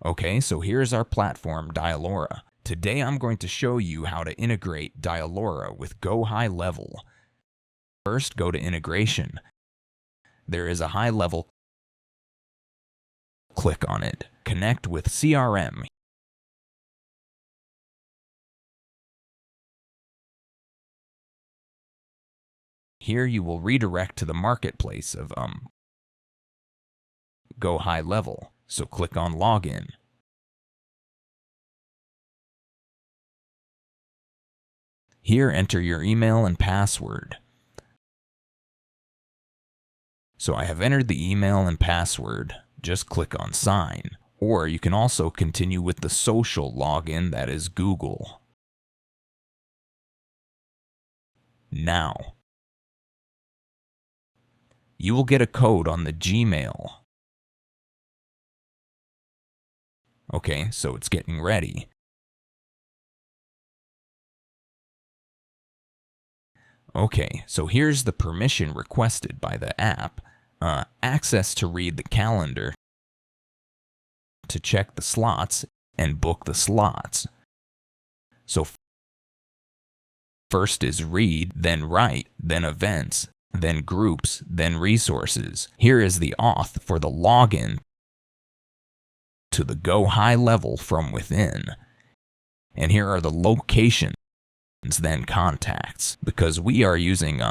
Okay, so here's our platform, Dialora. Today I'm going to show you how to integrate Dialora with GoHighLevel. First, go to Integration. There is a high level. Click on it. Connect with CRM. Here you will redirect to the marketplace of GoHighLevel. So click on Login. Here enter your email and password. So I have entered the email and password. Just click on Sign. Or you can also continue with the social login, that is Google. Now, you will get a code on the Gmail. Okay, so it's getting ready. Okay, so here's the permission requested by the app. Access to read the calendar, to check the slots, and book the slots. So first is read, then write, then events, then groups, then resources. Here is the auth for the login to the GoHighLevel from within. And here are the locations, then contacts, because we are using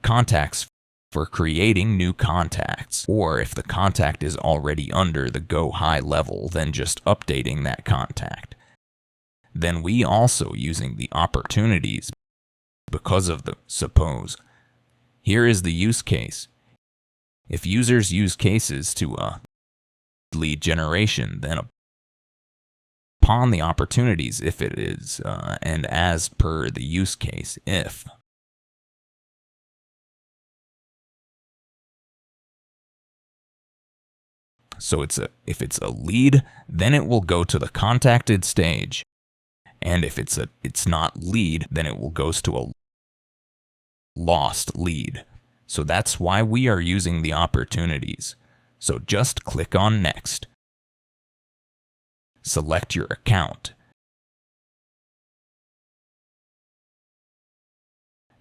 contacts for creating new contacts, or if the contact is already under the GoHighLevel, then just updating that contact. Then we also using the opportunities because of the suppose. Here is the use case. If users use cases to lead generation, then upon the opportunities if it is, and as per the use case if. So if it's a lead, then it will go to the contacted stage. And if it's not lead, then it will goes to a lost lead. So that's why we are using the opportunities. So just click on Next. Select your account.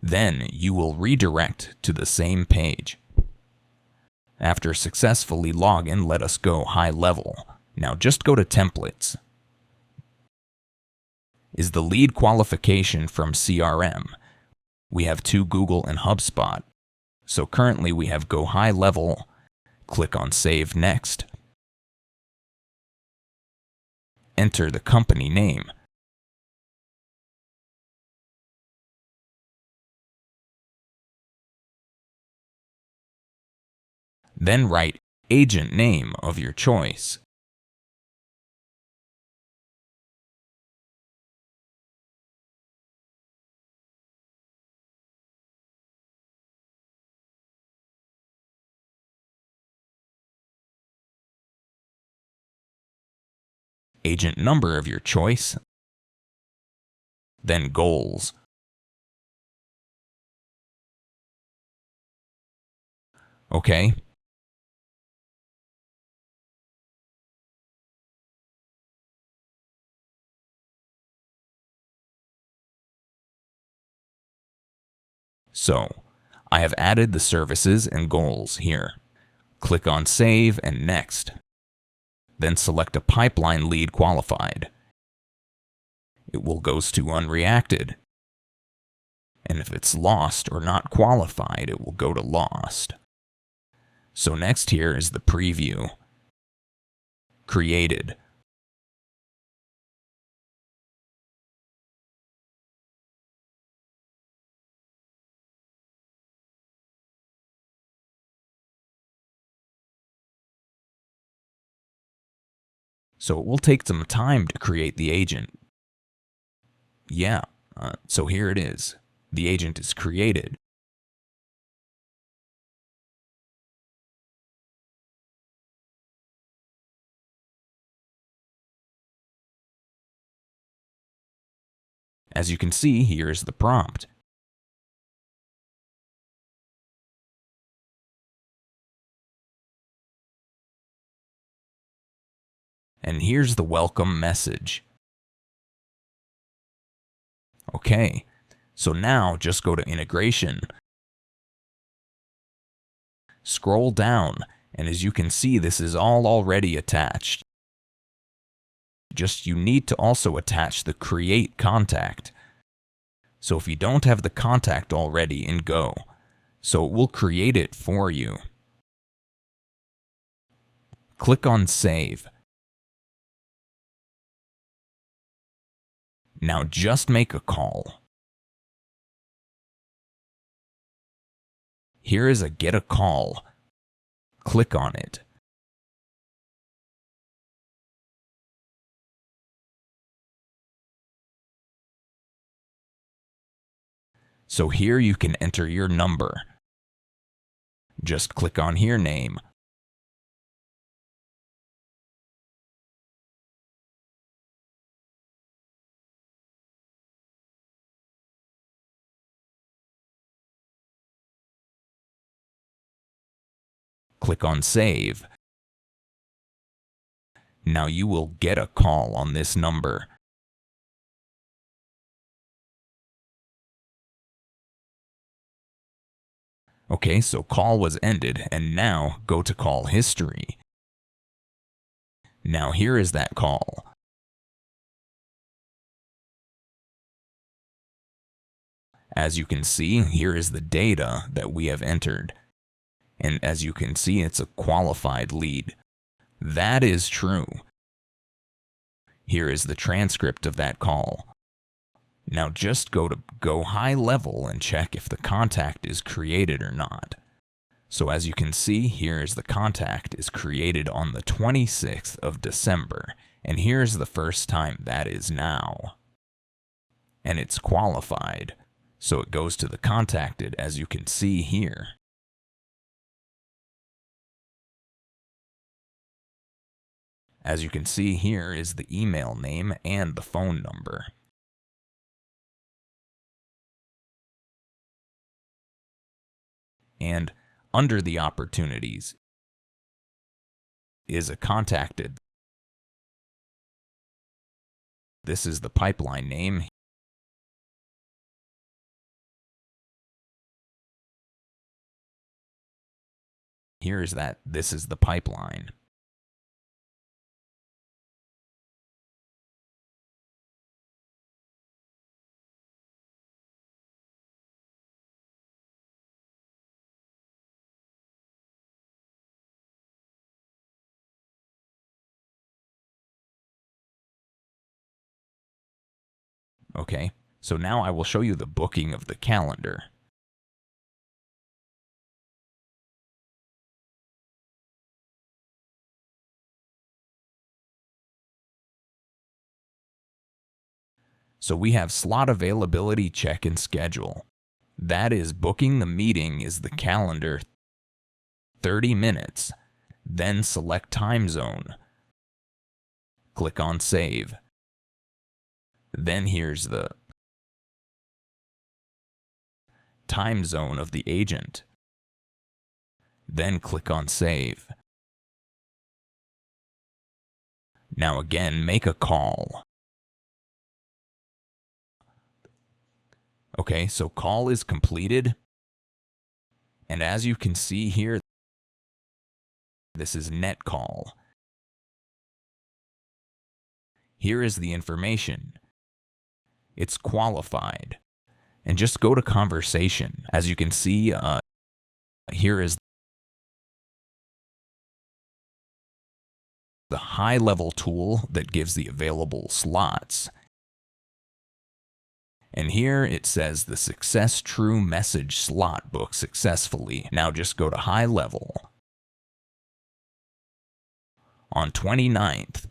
Then you will redirect to the same page. After successfully login, let us go high level. Now just go to Templates. Is the lead qualification from CRM. We have 2 Google and HubSpot. So currently we have GoHighLevel. Click on Save Next. Enter the company name. Then write agent name of your choice. Agent number of your choice. Then goals. Okay. So, I have added the services and goals here. Click on Save and Next. Then select a pipeline lead qualified. It will goes to unreacted. And if it's lost or not qualified, it will go to lost. So next here is the preview. Created. So it will take some time to create the agent. Yeah, so here it is. The agent is created. As you can see, here is the prompt. And here's the welcome message. Okay, so now just go to integration, scroll down, and as you can see, this is all already attached. Just you need to also attach the create contact. So if you don't have the contact already in Go, so it will create it for you. Click on Save. Now just make a call. Here is a Get a Call. Click on it. So here you can enter your number. Just click on Here Name. Click on Save. Now you will get a call on this number. Okay, so call was ended, and now go to call history. Now here is that call. As you can see, here is the data that we have entered. And as you can see, it's a qualified lead. That is true. Here is the transcript of that call. Now just go to GoHighLevel and check if the contact is created or not. So as you can see, here is the contact is created on the 26th of December. And here's the first time, that is now. And it's qualified. So it goes to the contacted, as you can see here. As you can see, here is the email name and the phone number. And under the opportunities is a contacted. This is the pipeline name. Here is that. This is the pipeline. Okay, so now I will show you the booking of the calendar. So we have slot availability, check, and schedule. That is, booking the meeting is the calendar, 30 minutes. Then select time zone. Click on Save. Then here's the time zone of the agent. Then click on Save. Now again, make a call. Okay, so call is completed. And as you can see here, this is net call. Here is the information. It's qualified. And just go to conversation. As you can see, here is the high-level tool that gives the available slots. And here it says the success true message slot booked successfully. Now just go to high level. On 29th.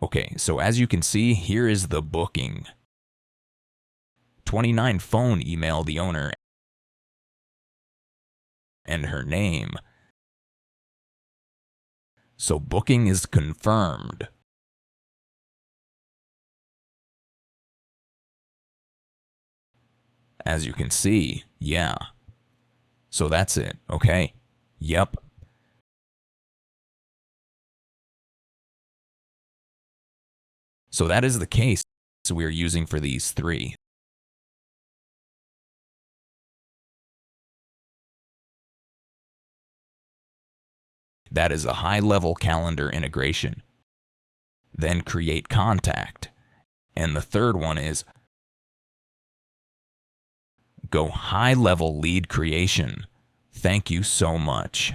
Okay, so as you can see, here is the booking. 29 phone, email the owner and her name. So booking is confirmed. As you can see, yeah. So that's it, okay? Yep. So that is the case we are using for these three. That is a high-level calendar integration. Then create contact. And the third one is go high-level lead creation. Thank you so much.